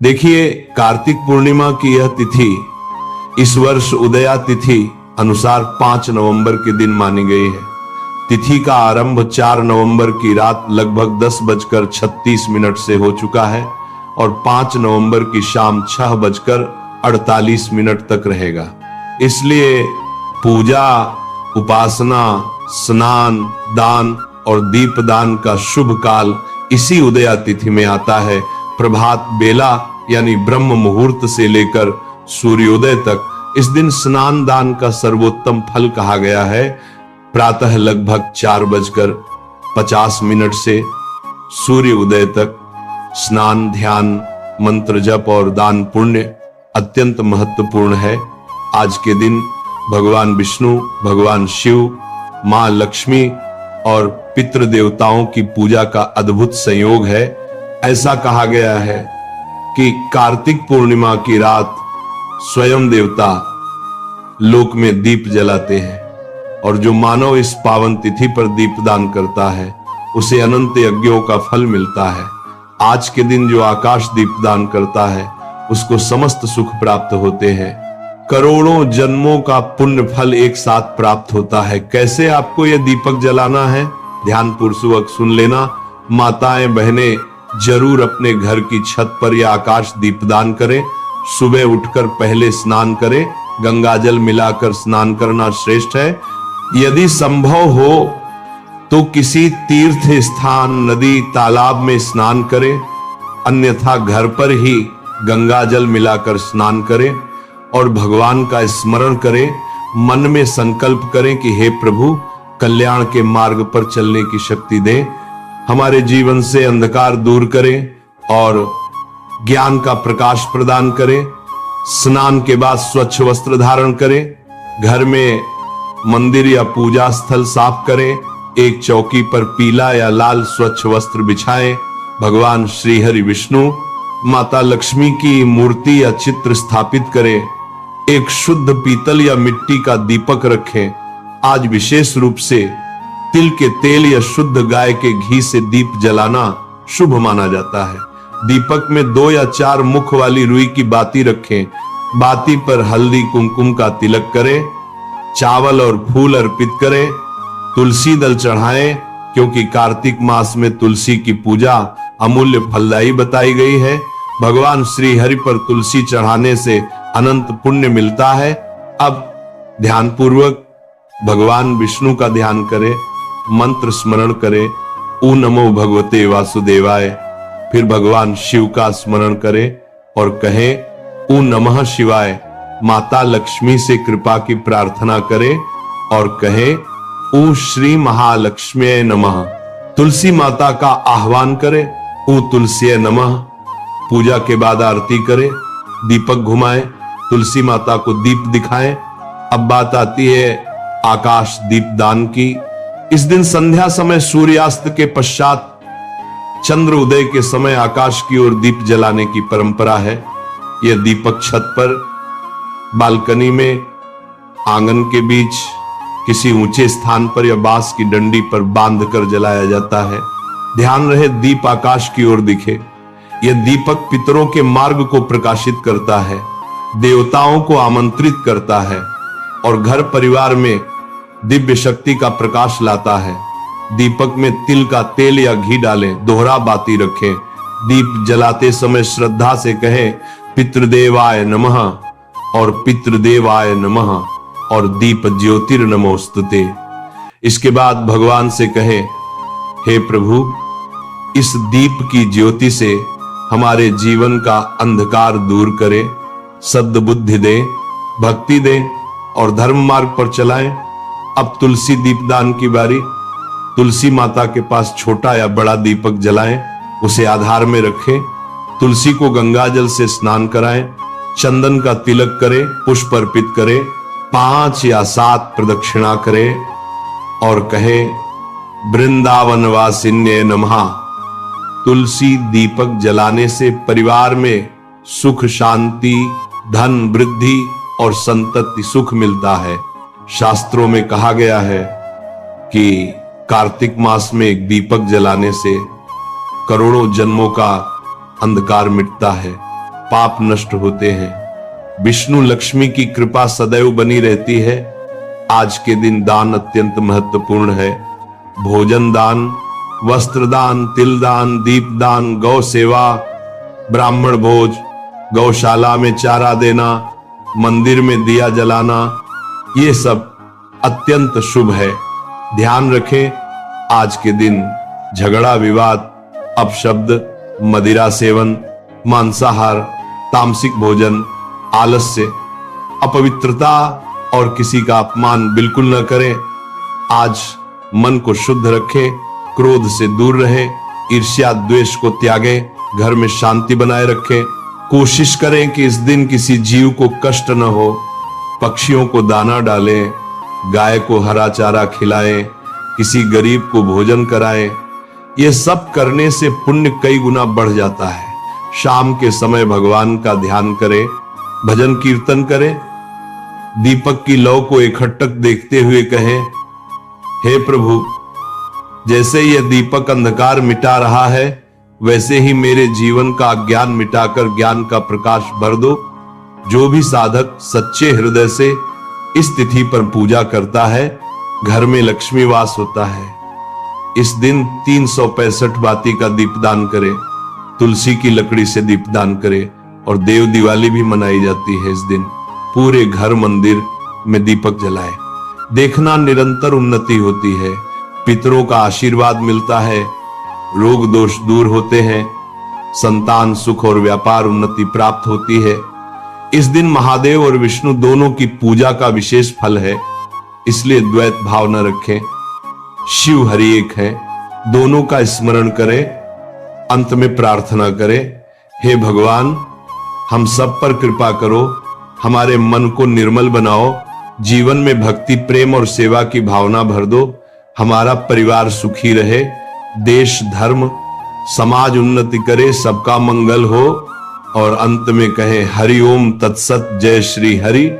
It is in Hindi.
देखिए, कार्तिक पूर्णिमा की यह तिथि इस वर्ष उदया तिथि अनुसार 5 नवंबर के दिन मानी गई है। तिथि का आरंभ 4 नवंबर की रात लगभग 10:36 से हो चुका है और 5 नवंबर की शाम 6:48 तक रहेगा। इसलिए पूजा, उपासना, स्नान, दान और दीपदान का शुभ काल इसी उदया तिथि में आता है। प्रभात बेला यानी ब्रह्म मुहूर्त से लेकर सूर्योदय तक इस दिन स्नान दान का सर्वोत्तम फल कहा गया है। प्रातः लगभग 4:50 से सूर्य उदय तक स्नान, ध्यान, मंत्र जप और दान पुण्य अत्यंत महत्वपूर्ण है। आज के दिन भगवान विष्णु, भगवान शिव, मां लक्ष्मी और पितृ देवताओं की पूजा का अद्भुत संयोग है। ऐसा कहा गया है कि कार्तिक पूर्णिमा की रात स्वयं देवता लोक में दीप जलाते हैं और जो मानव इस पावन तिथि पर दीपदान करता है उसे अनंत यज्ञों का फल मिलता है। आज के दिन जो आकाश दीपदान करता है उसको समस्त सुख प्राप्त होते हैं। करोड़ों जन्मों का पुण्य फल एक साथ प्राप्त होता है। कैसे आपको यह दीपक जलाना है, ध्यान पूर्वक सुन लेना। माताएं बहनें जरूर अपने घर की छत पर यह आकाश दीपदान करें। सुबह उठकर पहले स्नान करें। गंगा जल मिलाकर स्नान करना श्रेष्ठ है। यदि संभव हो तो किसी तीर्थ स्थान, नदी, तालाब में स्नान करें, अन्यथा घर पर ही गंगा जल मिलाकर स्नान करें और भगवान का स्मरण करें। मन में संकल्प करें कि हे प्रभु, कल्याण के मार्ग पर चलने की शक्ति दें, हमारे जीवन से अंधकार दूर करें और ज्ञान का प्रकाश प्रदान करें। स्नान के बाद स्वच्छ वस्त्र धारण करें। घर में मंदिर या पूजा स्थल साफ करें। एक चौकी पर पीला या लाल स्वच्छ वस्त्र बिछाएं। भगवान श्री हरि विष्णु, माता लक्ष्मी की मूर्ति या चित्र स्थापित करें। एक शुद्ध पीतल या मिट्टी का दीपक रखें। आज विशेष रूप से तिल के तेल या शुद्ध गाय के घी से दीप जलाना शुभ माना जाता है। दीपक में 2 या 4 मुख वाली रुई की बाती रखें। बाती पर हल्दी कुमकुम का तिलक करें। चावल और फूल अर्पित करें। तुलसी दल चढ़ाएं, क्योंकि कार्तिक मास में तुलसी की पूजा अमूल्य फलदायी बताई गई है। भगवान श्री हरि पर तुलसी चढ़ाने से अनंत पुण्य मिलता है। अब ध्यान पूर्वक भगवान विष्णु का ध्यान करें, मंत्र स्मरण करें, ऊ नमो भगवते वासुदेवाय। फिर भगवान शिव का स्मरण करें और कहें ऊ नमः शिवाय। माता लक्ष्मी से कृपा की प्रार्थना करें और कहें ऊ श्री महालक्ष्मी नमः। तुलसी माता का आह्वान करें, ऊ तुलसी नमः। पूजा के बाद आरती करें, दीपक घुमाएं, तुलसी माता को दीप दिखाएं। अब बात आती है आकाश दीपदान की। इस दिन संध्या समय सूर्यास्त के पश्चात चंद्र उदय के समय आकाश की ओर दीप जलाने की परंपरा है। यह दीपक छत पर, बालकनी में, आंगन के बीच, किसी ऊंचे स्थान पर या बांस की डंडी पर बांध कर जलाया जाता है। ध्यान रहे दीप आकाश की ओर दिखे। यह दीपक पितरों के मार्ग को प्रकाशित करता है, देवताओं को आमंत्रित करता है और घर परिवार में दिव्य शक्ति का प्रकाश लाता है। दीपक में तिल का तेल या घी डालें, दोहरा बाती रखें। दीप जलाते समय श्रद्धा से कहें पितृदेवाय नमः और पितृदेवाय नमः और दीप ज्योतिर्नमोस्तुते। इसके बाद भगवान से कहें हे प्रभु, इस दीप की ज्योति से हमारे जीवन का अंधकार दूर करें, सद्बुद्धि दें, भक्ति दें और धर्म मार्ग पर चलाएं। अब तुलसी दीपदान की बारी। तुलसी माता के पास छोटा या बड़ा दीपक जलाएं, उसे आधार में रखें। तुलसी को गंगा जल से स्नान कराएं, चंदन का तिलक करें, पुष्प अर्पित करें, 5 या 7 प्रदक्षिणा करें और कहें वृंदावन वासिन्ये नमः। तुलसी दीपक जलाने से परिवार में सुख, शांति, धन, वृद्धि और संतति सुख मिलता है। शास्त्रों में कहा गया है कि कार्तिक मास में एक दीपक जलाने से करोड़ों जन्मों का अंधकार मिटता है। पाप नष्ट होते हैं। विष्णु लक्ष्मी की कृपा सदैव बनी रहती है। आज के दिन दान अत्यंत महत्वपूर्ण है। भोजन दान, वस्त्र दान, तिल दान, दीप दान, गौ सेवा, ब्राह्मण भोज, गौशाला में चारा देना, मंदिर में दिया जलाना, ये सब अत्यंत शुभ है। ध्यान रखें, आज के दिन झगड़ा विवाद, अपशब्द, मदिरा सेवन, मांसाहार, तामसिक भोजन, आलस्य, अपवित्रता और किसी का अपमान बिल्कुल न करें। आज मन को शुद्ध रखें, क्रोध से दूर रहें, ईर्ष्या द्वेष को त्यागें, घर में शांति बनाए रखें। कोशिश करें कि इस दिन किसी जीव को कष्ट न हो। पक्षियों को दाना डालें, गाय को हरा चारा खिलाएं, किसी गरीब को भोजन कराएं। ये सब करने से पुण्य कई गुना बढ़ जाता है। शाम के समय भगवान का ध्यान करें, भजन कीर्तन करें। दीपक की लौ को एकटक देखते हुए कहें, हे प्रभु, जैसे यह दीपक अंधकार मिटा रहा है, वैसे ही मेरे जीवन का अज्ञान मिटाकर ज्ञान का प्रकाश भर दो। जो भी साधक सच्चे हृदय से इस तिथि पर पूजा करता है, घर में लक्ष्मी वास होता है। इस दिन 365 बाती का दीपदान करें, तुलसी की लकड़ी से दीपदान करें और देव दिवाली भी मनाई जाती है। इस दिन पूरे घर मंदिर में दीपक जलाएं। देखना निरंतर उन्नति होती है, पितरों का आशीर्वाद मिलता है, रोग दोष दूर होते हैं, संतान सुख और व्यापार उन्नति प्राप्त होती है। इस दिन महादेव और विष्णु दोनों की पूजा का विशेष फल है, इसलिए द्वैत भाव न रखें। शिव हरि एक है, दोनों का स्मरण करें। अंत में प्रार्थना करें, हे भगवान, हम सब पर कृपा करो, हमारे मन को निर्मल बनाओ, जीवन में भक्ति, प्रेम और सेवा की भावना भर दो, हमारा परिवार सुखी रहे, देश धर्म समाज उन्नति करे, सबका मंगल हो। और अंत में कहें, हरि ओम तत्सत, जय श्री हरि।